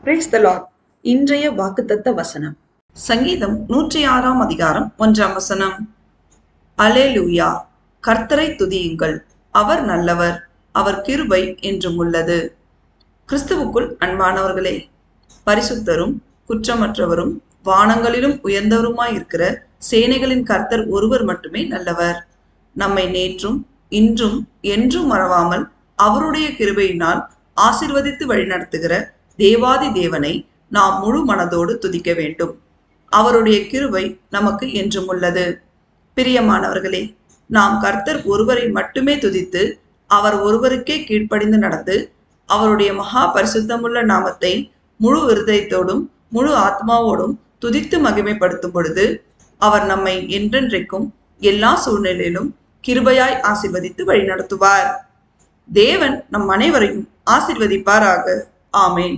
Praise the Lord. இன்றைய வாக்குத்தத்த வசனம் சங்கீதம் 106 அதிகாரம் 1 வசனம். அல்லேலூயா, கர்த்தரை துதியுங்கள், அவர் நல்லவர், அவர் கிருபை என்றும் உள்ளது. கிறிஸ்துவுக்குள் அன்பானவர்களே, பரிசுத்தரும் குற்றமற்றவரும் வானங்களிலும் உயர்ந்தவருமாயிருக்கிற சேனைகளின் கர்த்தர் ஒருவர் மட்டுமே நல்லவர். நம்மை நேற்றும் இன்றும் என்றும் மறவாமல் அவருடைய கிருபையினால் ஆசீர்வதித்து வழிநடத்துகிற தேவாதி தேவனை நாம் முழு மனதோடு துதிக்க வேண்டும். அவருடைய கிருபை நமக்கு என்றும் உள்ளது. பிரியமானவர்களே, நாம் கர்த்தர் ஒருவரை மட்டுமே துதித்து அவர் ஒருவருக்கே கீழ்ப்படிந்து நடந்து அவருடைய மகா பரிசுத்தமுள்ள நாமத்தை முழு இருதயத்தோடும் முழு ஆத்மாவோடும் துதித்து மகிமைப்படுத்தும் பொழுது அவர் நம்மை என்றென்றைக்கும் எல்லா சூழ்நிலையிலும் கிருபையாய் ஆசீர்வதித்து வழிநடத்துவார். தேவன் நம் அனைவரையும் ஆசீர்வதிப்பாராக. ஆமேன்.